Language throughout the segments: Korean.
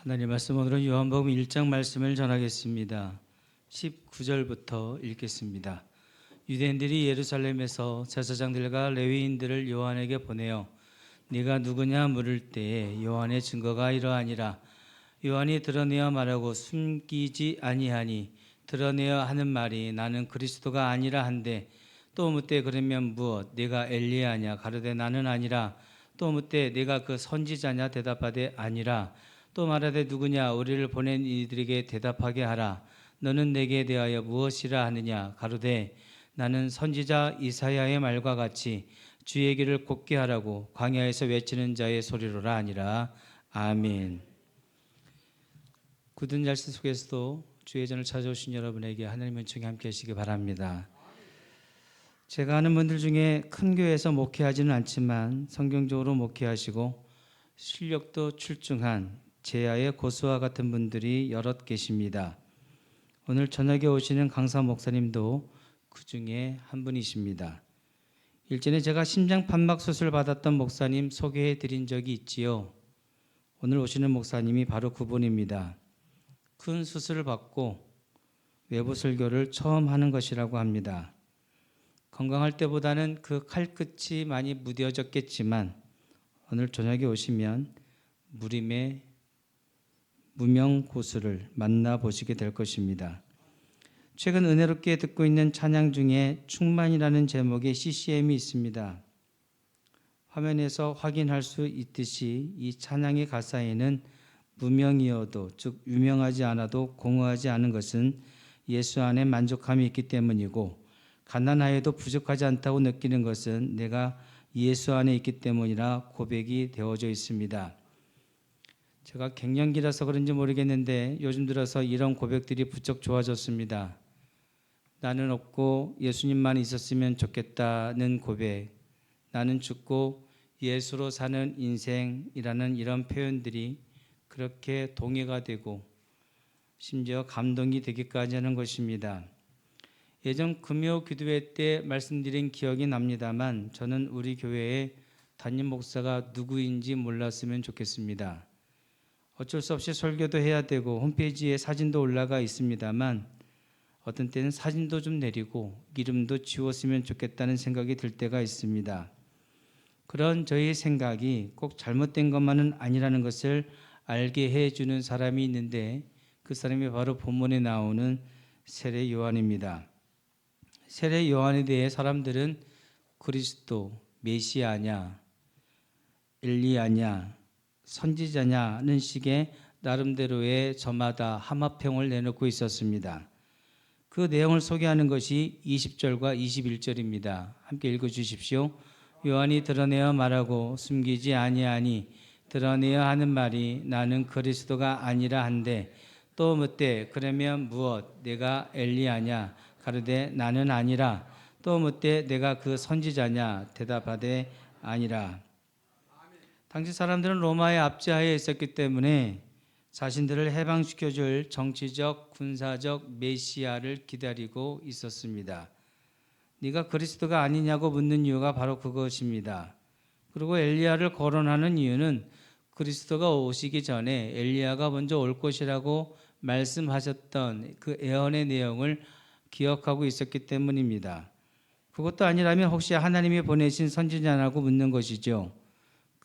하나님 말씀, 오늘은 요한복음 1장 말씀을 전하겠습니다. 19절부터 읽겠습니다. 유대인들이 예루살렘에서 제사장들과 레위인들을 요한에게 보내어 네가 누구냐 물을 때에 요한의 증거가 이러하니라. 요한이 드러내어 말하고 숨기지 아니하니 드러내어 하는 말이 나는 그리스도가 아니라 한데, 또 묻되 그러면 무엇 네가 엘리야냐 가로되 나는 아니라. 또 묻되 네가 그 선지자냐 대답하되 아니라. 또 말하되 누구냐 우리를 보낸 이들에게 대답하게 하라. 너는 내게 대하여 무엇이라 하느냐 가로되 나는 선지자 이사야의 말과 같이 주의 길을 곱게 하라고 광야에서 외치는 자의 소리로라 하니라. 아멘. 굳은 날씨 속에서도 주의 전을 찾아오신 여러분에게 하나님의 은총이 함께 하시기 바랍니다. 제가 아는 분들 중에 큰 교회에서 목회하지는 않지만 성경적으로 목회하시고 실력도 출중한 제야의 고수와 같은 분들이 여럿 계십니다. 오늘 저녁에 오시는 강사 목사님도 그 중에 한 분이십니다. 일전에 제가 심장 판막 수술 받았던 목사님 소개해 드린 적이 있지요. 오늘 오시는 목사님이 바로 그분입니다. 큰 수술을 받고 외부 설교를 처음 하는 것이라고 합니다. 건강할 때보다는 그 칼끝이 많이 무뎌졌겠지만 오늘 저녁에 오시면 무림의 무명 고수를 만나보시게 될 것입니다. 최근 은혜롭게 듣고 있는 찬양 중에 충만이라는 제목의 CCM이 있습니다. 화면에서 확인할 수 있듯이 이 찬양의 가사에는 무명이어도, 즉 유명하지 않아도 공허하지 않은 것은 예수 안에 만족함이 있기 때문이고, 가난하여도 부족하지 않다고 느끼는 것은 내가 예수 안에 있기 때문이라 고백이 되어져 있습니다. 제가 갱년기라서 그런지 모르겠는데 요즘 들어서 이런 고백들이 부쩍 좋아졌습니다. 나는 없고 예수님만 있었으면 좋겠다는 고백, 나는 죽고 예수로 사는 인생이라는 이런 표현들이 그렇게 동의가 되고 심지어 감동이 되기까지 하는 것입니다. 예전 금요 기도회 때 말씀드린 기억이 납니다만 저는 우리 교회의 담임 목사가 누구인지 몰랐으면 좋겠습니다. 어쩔 수 없이 설교도 해야 되고 홈페이지에 사진도 올라가 있습니다만 어떤 때는 사진도 좀 내리고 이름도 지웠으면 좋겠다는 생각이 들 때가 있습니다. 그런 저희의 생각이 꼭 잘못된 것만은 아니라는 것을 알게 해주는 사람이 있는데 그 사람이 바로 본문에 나오는 세례 요한입니다. 세례 요한에 대해 사람들은 그리스도, 메시아냐, 엘리야냐, 선지자냐는 식의 나름대로의 저마다 함합평을 내놓고 있었습니다. 그 내용을 소개하는 것이 20절과 21절입니다. 함께 읽어주십시오. 요한이 드러내어 말하고 숨기지 아니하니 드러내어 하는 말이 나는 그리스도가 아니라 한데, 또 묻되 그러면 무엇 내가 엘리야냐 가로되 나는 아니라. 또 묻되 내가 그 선지자냐 대답하되 아니라. 당시 사람들은 로마의 압제하에 있었기 때문에 자신들을 해방시켜줄 정치적, 군사적 메시아를 기다리고 있었습니다. 네가 그리스도가 아니냐고 묻는 이유가 바로 그것입니다. 그리고 엘리야를 거론하는 이유는 그리스도가 오시기 전에 엘리야가 먼저 올 것이라고 말씀하셨던 그 예언의 내용을 기억하고 있었기 때문입니다. 그것도 아니라면 혹시 하나님이 보내신 선지자라고 묻는 것이죠.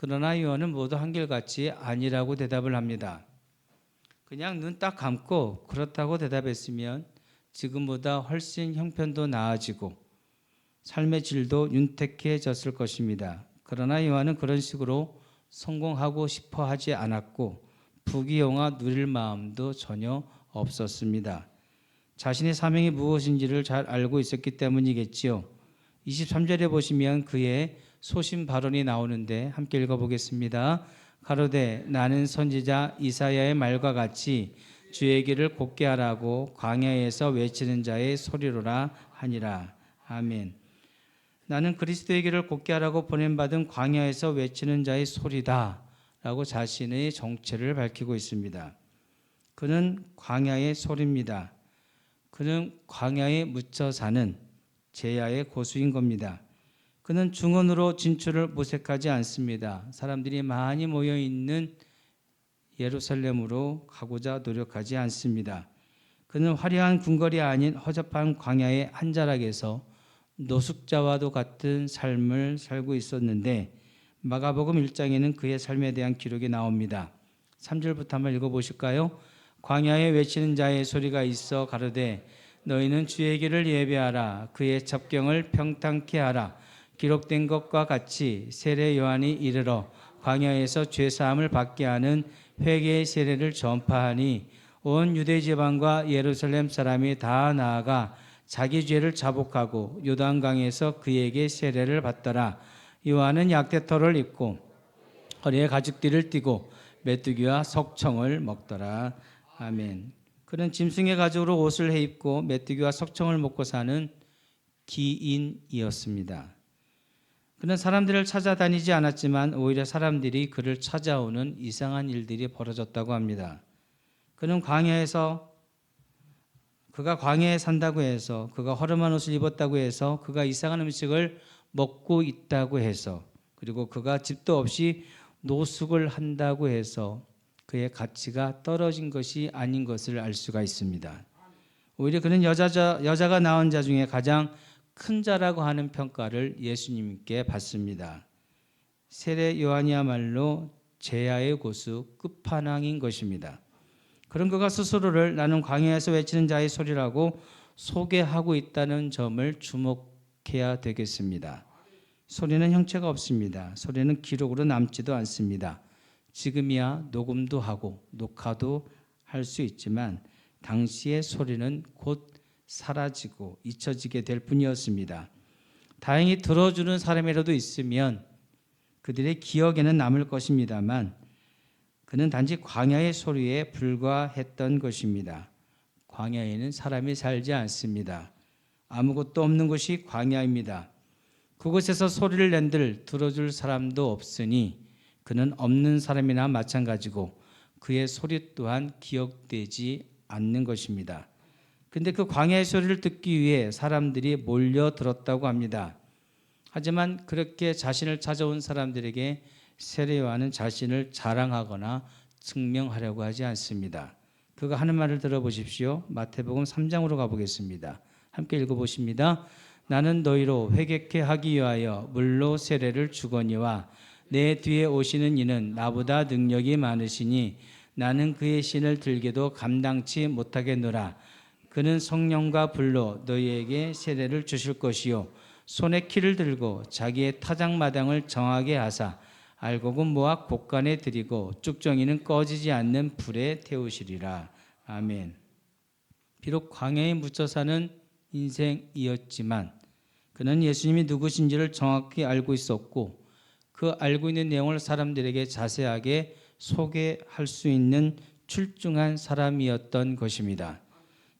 그러나 요한은 모두 한결같이 아니라고 대답을 합니다. 그냥 눈 딱 감고 그렇다고 대답했으면 지금보다 훨씬 형편도 나아지고 삶의 질도 윤택해졌을 것입니다. 그러나 요한은 그런 식으로 성공하고 싶어 하지 않았고 부귀영화 누릴 마음도 전혀 없었습니다. 자신의 사명이 무엇인지를 잘 알고 있었기 때문이겠지요. 23절에 보시면 그의 소신 발언이 나오는데 함께 읽어보겠습니다. 가로되 나는 선지자 이사야의 말과 같이 주의 길을 곱게 하라고 광야에서 외치는 자의 소리로라 하니라. 아멘. 나는 그리스도의 길을 곱게 하라고 보냄받은 광야에서 외치는 자의 소리다 라고 자신의 정체를 밝히고 있습니다. 그는 광야의 소리입니다. 그는 광야에 묻혀 사는 제야의 고수인 겁니다. 그는 중원으로 진출을 모색하지 않습니다. 사람들이 많이 모여있는 예루살렘으로 가고자 노력하지 않습니다. 그는 화려한 궁궐이 아닌 허접한 광야의 한 자락에서 노숙자와도 같은 삶을 살고 있었는데 마가복음 1장에는 그의 삶에 대한 기록이 나옵니다. 3절부터 한번 읽어보실까요? 광야에 외치는 자의 소리가 있어 가로되 너희는 주의 길을 예배하라. 그의 첩경을 평탄케 하라. 기록된 것과 같이 세례 요한이 이르러 광야에서 죄사함을 받게 하는 회개의 세례를 전파하니 온 유대 지방과 예루살렘 사람이 다 나아가 자기 죄를 자복하고 요단강에서 그에게 세례를 받더라. 요한은 약대털을 입고 허리에 가죽띠를 띠고 메뚜기와 석청을 먹더라. 아멘. 그는 짐승의 가죽으로 옷을 해입고 메뚜기와 석청을 먹고 사는 기인이었습니다. 그는 사람들을 찾아다니지 않았지만 오히려 사람들이 그를 찾아오는 이상한 일들이 벌어졌다고 합니다. 그가 광야에 산다고 해서, 그가 허름한 옷을 입었다고 해서, 그가 이상한 음식을 먹고 있다고 해서, 그리고 그가 집도 없이 노숙을 한다고 해서 그의 가치가 떨어진 것이 아닌 것을 알 수가 있습니다. 오히려 그는 여자가 낳은 자 중에 가장 큰 자라고 하는 평가를 예수님께 받습니다. 세례 요한이야말로 제야의 고수 끝판왕인 것입니다. 그런 그가 스스로를 나는 광야에서 외치는 자의 소리라고 소개하고 있다는 점을 주목해야 되겠습니다. 소리는 형체가 없습니다. 소리는 기록으로 남지도 않습니다. 지금이야 녹음도 하고 녹화도 할 수 있지만 당시의 소리는 곧 사라지고 잊혀지게 될 뿐이었습니다. 다행히 들어주는 사람이라도 있으면 그들의 기억에는 남을 것입니다만 그는 단지 광야의 소리에 불과했던 것입니다. 광야에는 사람이 살지 않습니다. 아무것도 없는 곳이 광야입니다. 그곳에서 소리를 낸들 들어줄 사람도 없으니 그는 없는 사람이나 마찬가지고 그의 소리 또한 기억되지 않는 것입니다. 근데 그 광야의 소리를 듣기 위해 사람들이 몰려들었다고 합니다. 하지만 그렇게 자신을 찾아온 사람들에게 세례 요한은 자신을 자랑하거나 증명하려고 하지 않습니다. 그가 하는 말을 들어보십시오. 마태복음 3장으로 가보겠습니다. 함께 읽어보십니다. 나는 너희로 회개케 하기 위하여 물로 세례를 주거니와 내 뒤에 오시는 이는 나보다 능력이 많으시니 나는 그의 신을 들게도 감당치 못하겠노라. 그는 성령과 불로 너희에게 세례를 주실 것이요 손에 키를 들고 자기의 타작마당을 정하게 하사 알곡은 모아 곳간에 들이고 쭉정이는 꺼지지 않는 불에 태우시리라. 아멘. 비록 광야에 묻혀 사는 인생이었지만 그는 예수님이 누구신지를 정확히 알고 있었고 그 알고 있는 내용을 사람들에게 자세하게 소개할 수 있는 출중한 사람이었던 것입니다.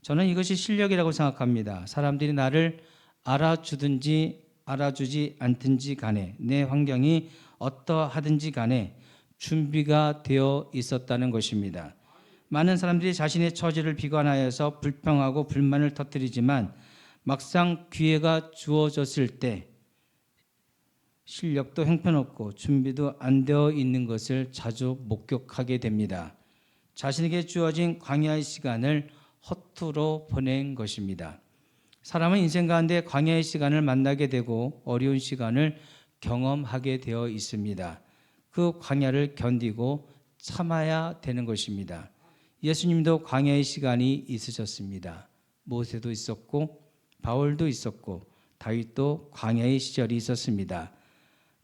저는 이것이 실력이라고 생각합니다. 사람들이 나를 알아주든지 알아주지 않든지 간에 내 환경이 어떠하든지 간에 준비가 되어 있었다는 것입니다. 많은 사람들이 자신의 처지를 비관하여서 불평하고 불만을 터뜨리지만 막상 기회가 주어졌을 때 실력도 형편없고 준비도 안 되어 있는 것을 자주 목격하게 됩니다. 자신에게 주어진 광야의 시간을 허투루 보낸 것입니다. 사람은 인생 가운데 광야의 시간을 만나게 되고 어려운 시간을 경험하게 되어 있습니다. 그 광야를 견디고 참아야 되는 것입니다. 예수님도 광야의 시간이 있으셨습니다. 모세도 있었고 바울도 있었고 다윗도 광야의 시절이 있었습니다.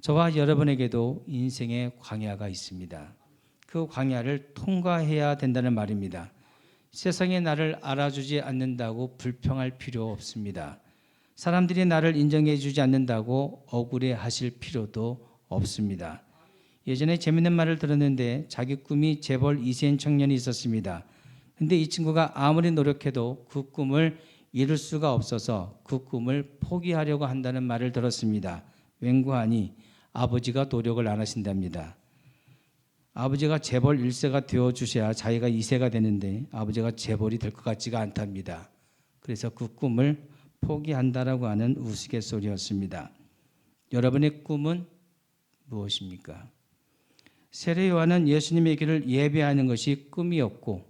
저와 여러분에게도 인생의 광야가 있습니다. 그 광야를 통과해야 된다는 말입니다. 세상에 나를 알아주지 않는다고 불평할 필요 없습니다. 사람들이 나를 인정해 주지 않는다고 억울해 하실 필요도 없습니다. 예전에 재밌는 말을 들었는데 자기 꿈이 재벌 2세인 청년이 있었습니다. 근데 이 친구가 아무리 노력해도 그 꿈을 이룰 수가 없어서 그 꿈을 포기하려고 한다는 말을 들었습니다. 웬고하니 아버지가 노력을 안 하신답니다. 아버지가 재벌 1세가 되어주셔야 자기가 2세가 되는데 아버지가 재벌이 될 것 같지가 않답니다. 그래서 그 꿈을 포기한다라고 하는 우스갯소리였습니다. 여러분의 꿈은 무엇입니까? 세례 요한은 예수님의 길을 예배하는 것이 꿈이었고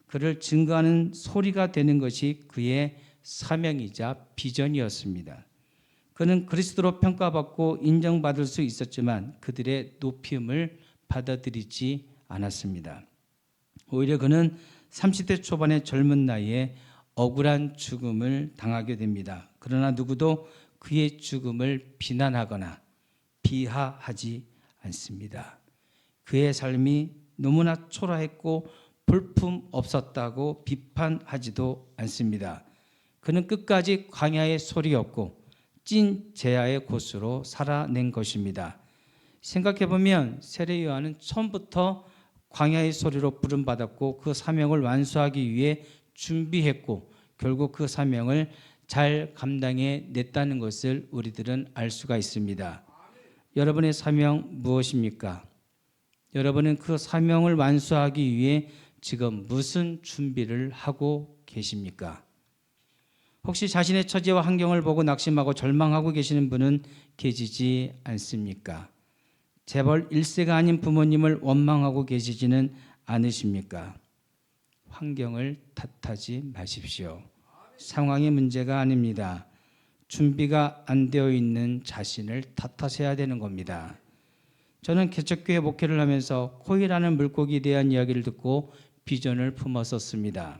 그를 증거하는 소리가 되는 것이 그의 사명이자 비전이었습니다. 그는 그리스도로 평가받고 인정받을 수 있었지만 그들의 높임을 받아들이지 않았습니다. 오히려 그는 30대 초반의 젊은 나이에 억울한 죽음을 당하게 됩니다. 그러나 누구도 그의 죽음을 비난하거나 비하하지 않습니다. 그의 삶이 너무나 초라했고 볼품 없었다고 비판하지도 않습니다. 그는 끝까지 광야의 소리였고 찐 제야의 곳으로 살아낸 것입니다. 생각해보면 세례 요한은 처음부터 광야의 소리로 부름받았고 그 사명을 완수하기 위해 준비했고 결국 그 사명을 잘 감당해 냈다는 것을 우리들은 알 수가 있습니다. 여러분의 사명 무엇입니까? 여러분은 그 사명을 완수하기 위해 지금 무슨 준비를 하고 계십니까? 혹시 자신의 처지와 환경을 보고 낙심하고 절망하고 계시는 분은 계시지 않습니까? 재벌 1세가 아닌 부모님을 원망하고 계시지는 않으십니까? 환경을 탓하지 마십시오. 상황의 문제가 아닙니다. 준비가 안 되어 있는 자신을 탓하셔야 되는 겁니다. 저는 개척교회 목회를 하면서 코이라는 물고기에 대한 이야기를 듣고 비전을 품었었습니다.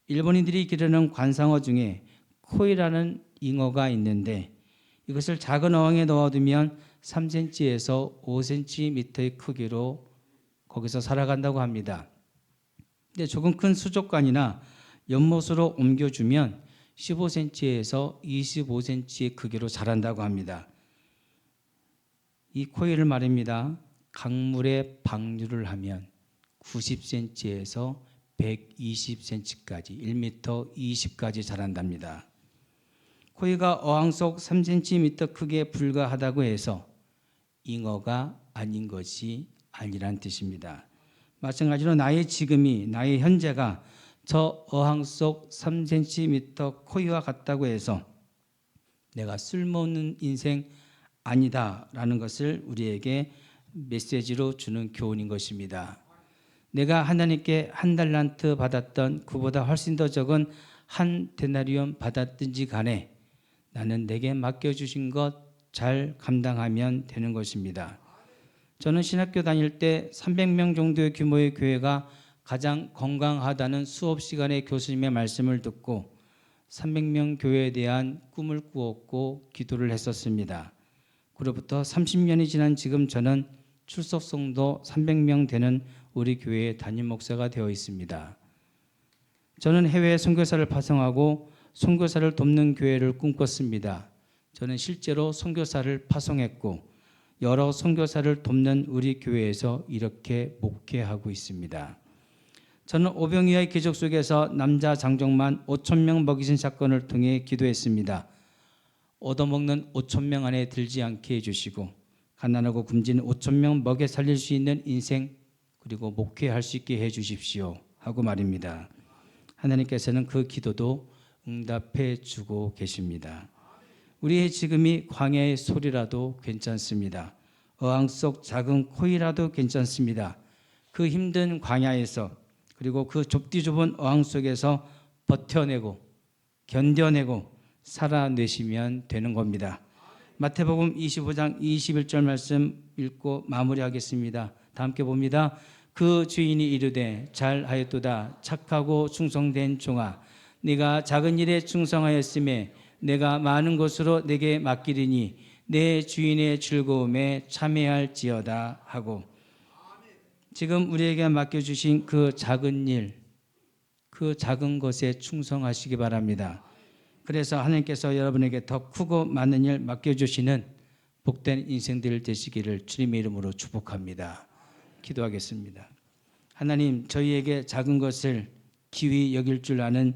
일본인들이 기르는 관상어 중에 코이라는 잉어가 있는데 이것을 작은 어항에 넣어두면 3cm에서 5cm의 크기로 거기서 살아간다고 합니다. 근데 조금 큰 수족관이나 연못으로 옮겨주면 15cm에서 25cm의 크기로 자란다고 합니다. 이 코이를 말입니다. 강물에 방류를 하면 90cm에서 120cm까지 1m 20까지 자란답니다. 코이가 어항 속 3cm 크기에 불과하다고 해서 잉어가 아닌 것이 아니란 뜻입니다. 마찬가지로 나의 지금이 나의 현재가 저 어항 속 3cm 코이와 같다고 해서 내가 쓸모없는 인생 아니다라는 것을 우리에게 메시지로 주는 교훈인 것입니다. 내가 하나님께 1달란트 받았던 그보다 훨씬 더 적은 1데나리온 받았든지 간에 나는 내게 맡겨주신 것 잘 감당하면 되는 것입니다. 저는 신학교 다닐 때 300명 정도의 규모의 교회가 가장 건강하다는 수업 시간에 교수님의 말씀을 듣고 300명 교회에 대한 꿈을 꾸었고 기도를 했었습니다. 그로부터 30년이 지난 지금 저는 출석 성도 300명 되는 우리 교회의 담임 목사가 되어 있습니다. 저는 해외에 선교사를 파송하고 선교사를 돕는 교회를 꿈꿨습니다. 저는 실제로 선교사를 파송했고 여러 선교사를 돕는 우리 교회에서 이렇게 목회하고 있습니다. 저는 오병이어의 기적 속에서 남자 장정만 5,000명 먹이신 사건을 통해 기도했습니다. 얻어먹는 5,000명 안에 들지 않게 해주시고 가난하고 굶진 5,000명 먹여 살릴 수 있는 인생 그리고 목회할 수 있게 해주십시오 하고 말입니다. 하나님께서는 그 기도도 응답해 주고 계십니다. 우리의 지금이 광야의 소리라도 괜찮습니다. 어항 속 작은 코이라도 괜찮습니다. 그 힘든 광야에서 그리고 그 좁디 좁은 어항 속에서 버텨내고 견뎌내고 살아내시면 되는 겁니다. 마태복음 25장 21절 말씀 읽고 마무리하겠습니다. 다 함께 봅니다. 그 주인이 이르되 잘하였도다 착하고 충성된 종아 네가 작은 일에 충성하였음에 내가 많은 것으로 내게 맡기리니 내 주인의 즐거움에 참여할지어다 하고 지금 우리에게 맡겨주신 그 작은 일, 그 작은 것에 충성하시기 바랍니다. 그래서 하나님께서 여러분에게 더 크고 많은 일 맡겨주시는 복된 인생들 되시기를 주님의 이름으로 축복합니다. 기도하겠습니다. 하나님, 저희에게 작은 것을 귀히 여길 줄 아는